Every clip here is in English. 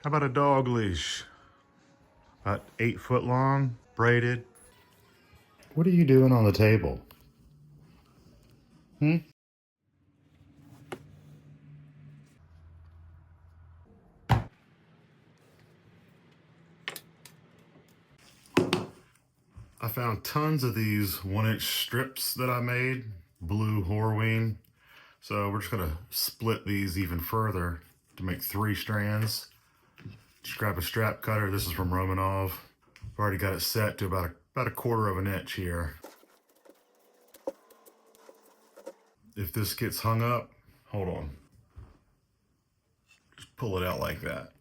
How about a dog leash? About 8 foot long, braided. What are you doing on the table? I found tons of these 1-inch strips that I made, blue Horween. So we're just gonna split these even further to make 3 strands. Just grab a strap cutter. This is from Romanov. I've already got it set to about a 1/4 of an inch here. If this gets hung up, hold on. Just pull it out like that.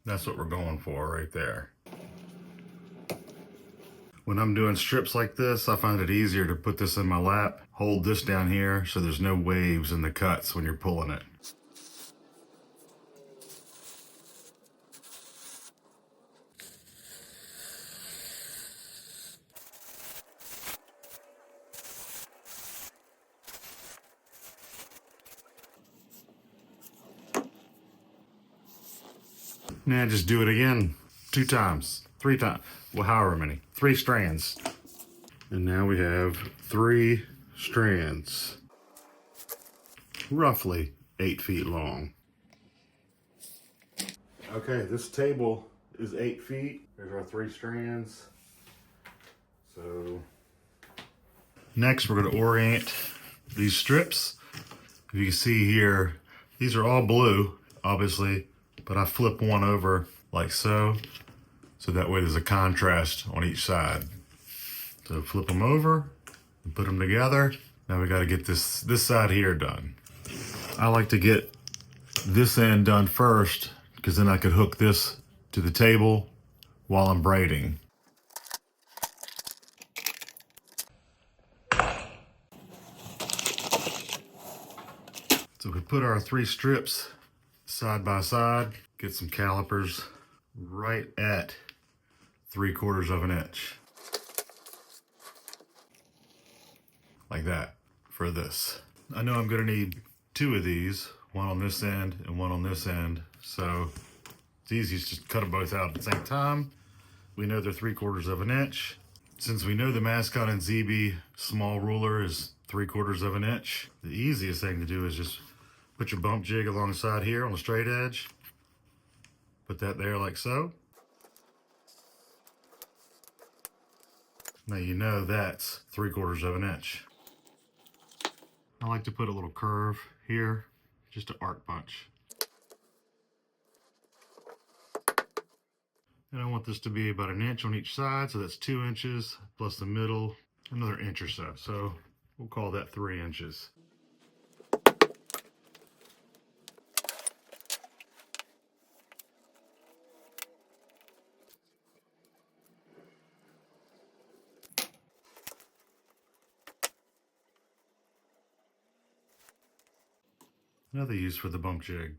That's what we're going for right there. When I'm doing strips like this, I find it easier to put this in my lap, hold this down here so there's no waves in the cuts when you're pulling it. Now just do it again 2 times, 3 times, well, however many, 3 strands. And now we have 3 strands, roughly 8 feet long. Okay, this table is 8 feet. There's our 3 strands. So next we're going to orient these strips. If you can see here, these are all blue, obviously, but I flip one over like so. So that way there's a contrast on each side. So flip them over and put them together. Now we got to get this side here done. I like to get this end done first because then I could hook this to the table while I'm braiding. So we put our 3 strips side by side, get some calipers right at 3/4 of an inch. Like that for this. I know I'm gonna need 2 of these, one on this end and one on this end. So it's easy to just cut them both out at the same time. We know they're 3/4 of an inch. Since we know the Mascon and ZB small ruler is 3/4 of an inch, the easiest thing to do is just put your bump jig alongside here on the straight edge. Put that there like so. Now you know that's 3/4 of an inch. I like to put a little curve here, just to arc punch. And I want this to be about 1 inch on each side, so that's 2 inches, plus the middle, another inch or so. So we'll call that 3 inches. Another use for the bump jig.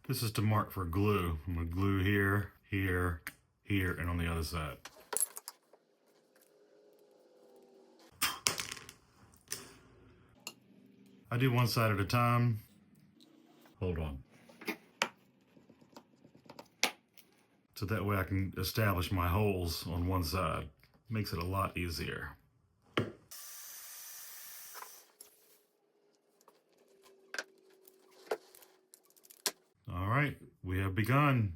This is to mark for glue. I'm gonna glue here, here, here, and on the other side. I do one side at a time. Hold on. So that way I can establish my holes on one side. Makes it a lot easier. All right, we have begun.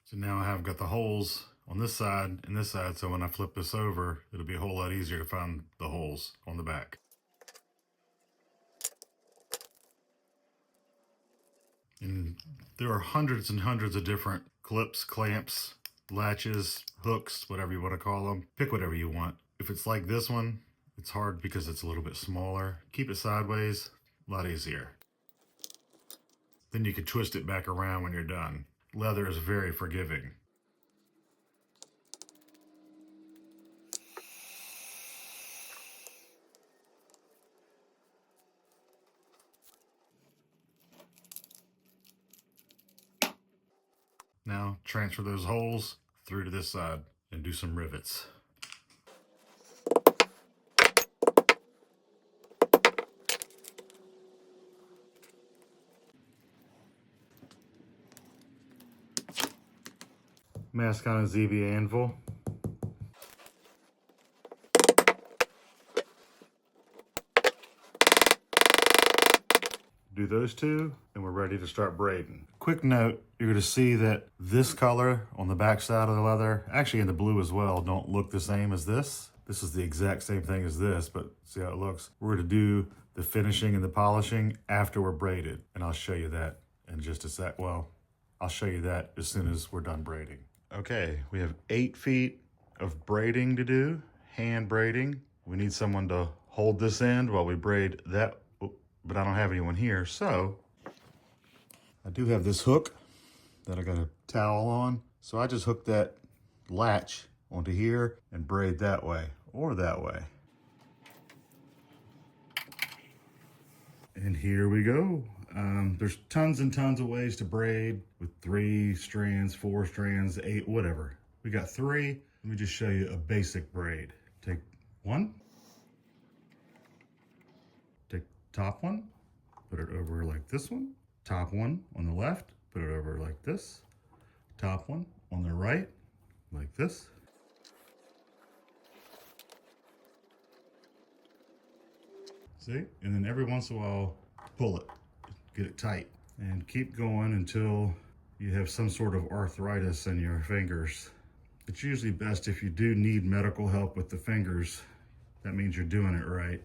So now I have got the holes on this side and this side, so when I flip this over, it'll be a whole lot easier to find the holes on the back. And there are hundreds and hundreds of different clips, clamps, latches, hooks, whatever you want to call them. Pick whatever you want. If it's like this one, it's hard because it's a little bit smaller. Keep it sideways, a lot easier. Then you can twist it back around when you're done. Leather is very forgiving. Now transfer those holes through to this side and do some rivets. Mascon ZV anvil. Do those two and we're ready to start braiding. Quick note, you're going to see that this color on the back side of the leather, actually in the blue as well, don't look the same as this. This is the exact same thing as this, but see how it looks? We're going to do the finishing and the polishing after we're braided, and I'll show you that in just a sec. Well, I'll show you that as soon as we're done braiding. Okay, we have 8 feet of braiding to do, hand braiding. We need someone to hold this end while we braid that, but I don't have anyone here, so I do have this hook that I got a towel on. So I just hook that latch onto here and braid that way or that way. And here we go. There's tons and tons of ways to braid with 3 strands, 4 strands, 8, whatever. We got 3. Let me just show you a basic braid. Take one, take top one, put it over like this one, top one on the left, put it over like this, top one on the right, like this. See? And then every once in a while, pull it, get it tight, and keep going until you have some sort of arthritis in your fingers. It's usually best if you do need medical help with the fingers. That means you're doing it right.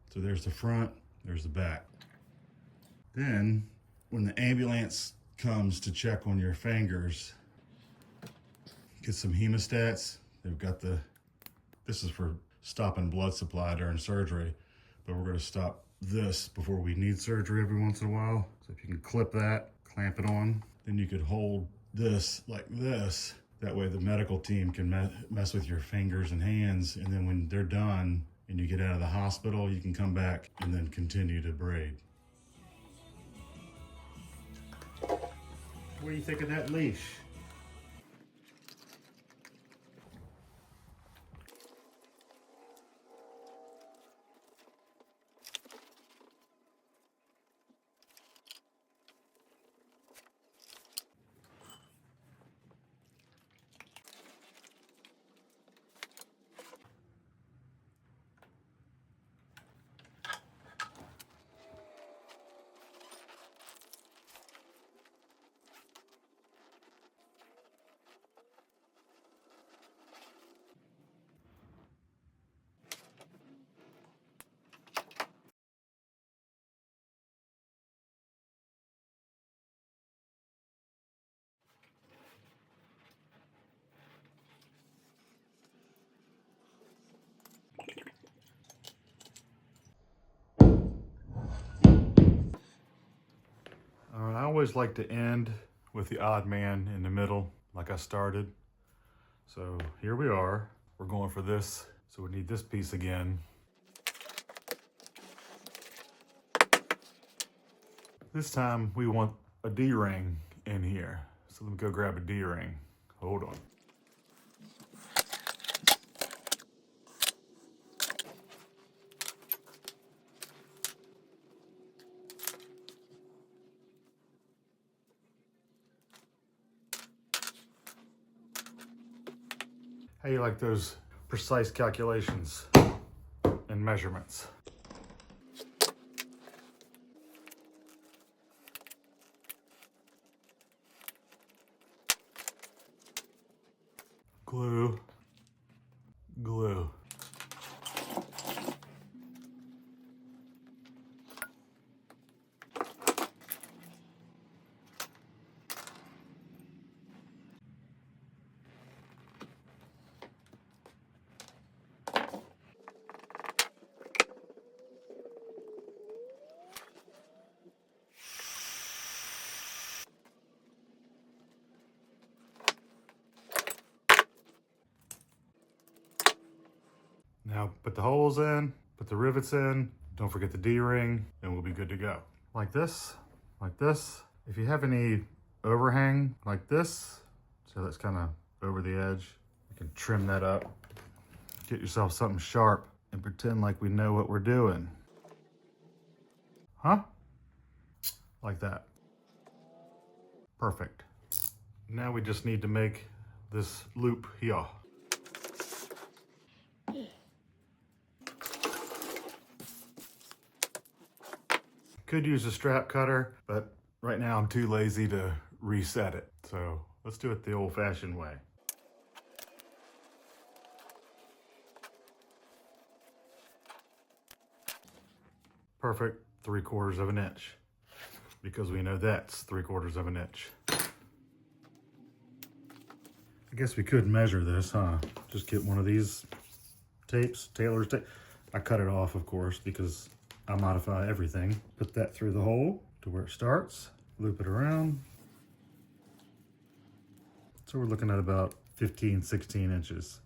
So there's the front, there's the back. Then, when the ambulance comes to check on your fingers, get some hemostats. They've got this is for stopping blood supply during surgery, but we're going to stop this before we need surgery every once in a while. So if you can clip that, clamp it on, then you could hold this like this. That way the medical team can mess with your fingers and hands, and then when they're done and you get out of the hospital, you can come back and then continue to braid. What do you think of that leash? I always like to end with the odd man in the middle, like I started. So here we are. We're going for this. So we need this piece again. This time we want a D-ring in here. So let me go grab a D-ring. Hold on. How you like those precise calculations and measurements? Glue, glue. Now put the holes in, put the rivets in, don't forget the D-ring, and we'll be good to go. Like this, If you have any overhang like this, so that's kind of over the edge, you can trim that up. Get yourself something sharp and pretend like we know what we're doing. Huh? Like that. Perfect. Now we just need to make this loop here. Could use a strap cutter, but right now I'm too lazy to reset it. So let's do it the old-fashioned way. Perfect 3/4 of an inch, because we know that's 3/4 of an inch. I guess we could measure this, huh? Just get one of these tapes, tailor's tape. I cut it off, of course, because I modify everything. Put that through the hole to where it starts, loop it around. So we're looking at about 15, 16 inches.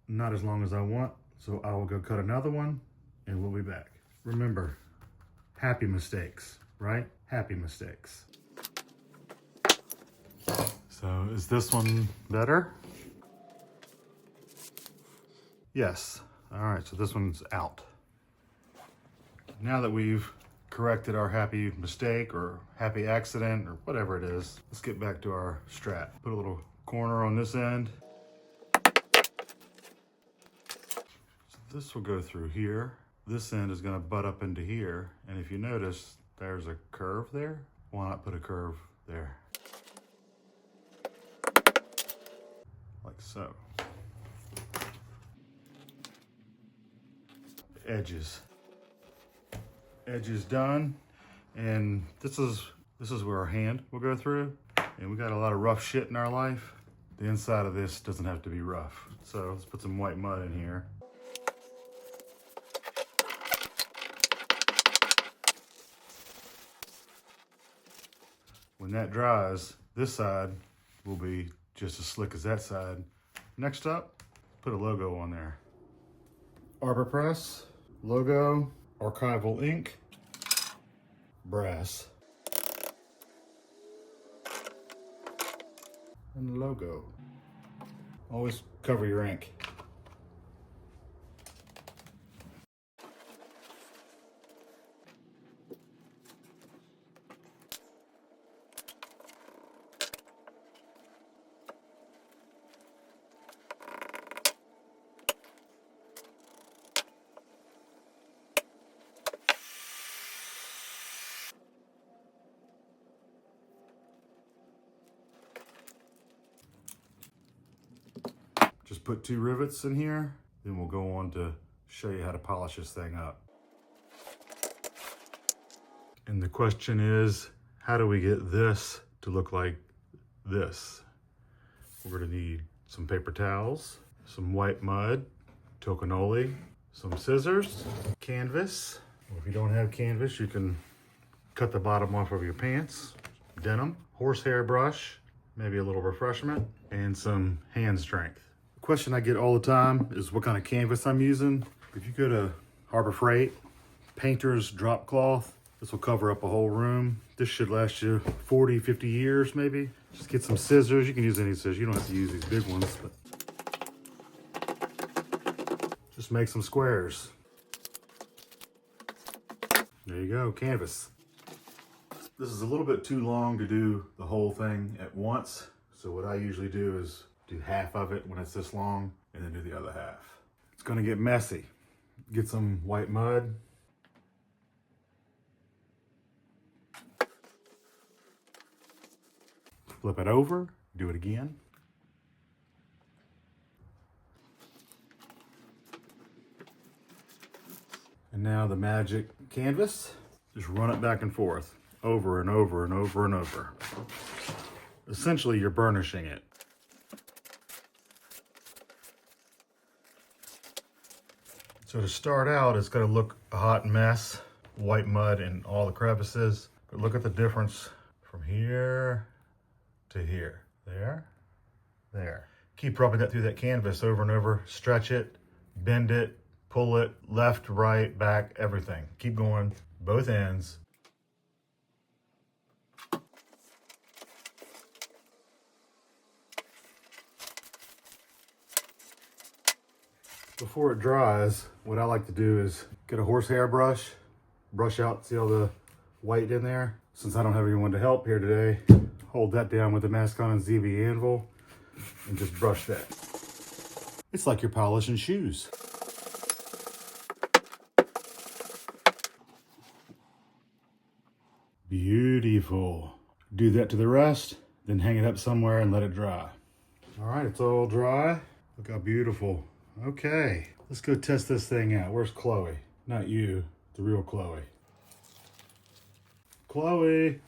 Not as long as I want, so I will go cut another one and we'll be back. Remember, happy mistakes, right? Happy mistakes. So is this one better? Yes. All right, so this one's out. Now that we've corrected our happy mistake or happy accident or whatever it is, let's get back to our strap. Put a little corner on this end. So this will go through here. This end is gonna butt up into here. And if you notice, there's a curve there. Why not put a curve there? Like so. Edges. Edges done, and this is where our hand will go through. And we got a lot of rough shit in our life. The inside of this doesn't have to be rough. So let's put some white mud in here. When that dries, this side will be just as slick as that side. Next up, put a logo on there. Arbor Press, logo, archival ink, brass, and the logo. Always cover your ink. Just put 2 rivets in here, then we'll go on to show you how to polish this thing up. And the question is, how do we get this to look like this? We're gonna need some paper towels, some white mud, tokonoli, some scissors, canvas. Or if you don't have canvas, you can cut the bottom off of your pants, denim, horsehair brush, maybe a little refreshment, and some hand strength. Question I get all the time is what kind of canvas I'm using. If you go to Harbor Freight, painter's drop cloth, this will cover up a whole room. This should last you 40, 50 years maybe. Just get some scissors. You can use any scissors. You don't have to use these big ones, but just make some squares. There you go, canvas. This is a little bit too long to do the whole thing at once. So what I usually do is do half of it when it's this long and then do the other half. It's gonna get messy. Get some white mud. Flip it over, do it again. And now the magic canvas, just run it back and forth, over and over and over and over. Essentially, you're burnishing it. So to start out, it's gonna look a hot mess, white mud in all the crevices. But look at the difference from here to here. There, there. Keep rubbing that through that canvas over and over. Stretch it, bend it, pull it, left, right, back, everything. Keep going, both ends. Before it dries, what I like to do is get a horsehair brush, brush out, see all the white in there. Since I don't have anyone to help here today, hold that down with the Mascon and ZV anvil and just brush that. It's like you're polishing shoes. Beautiful. Do that to the rest, then hang it up somewhere and let it dry. All right, it's all dry. Look how beautiful. Okay, let's go test this thing out. Where's Chloe? Not you, the real Chloe. Chloe.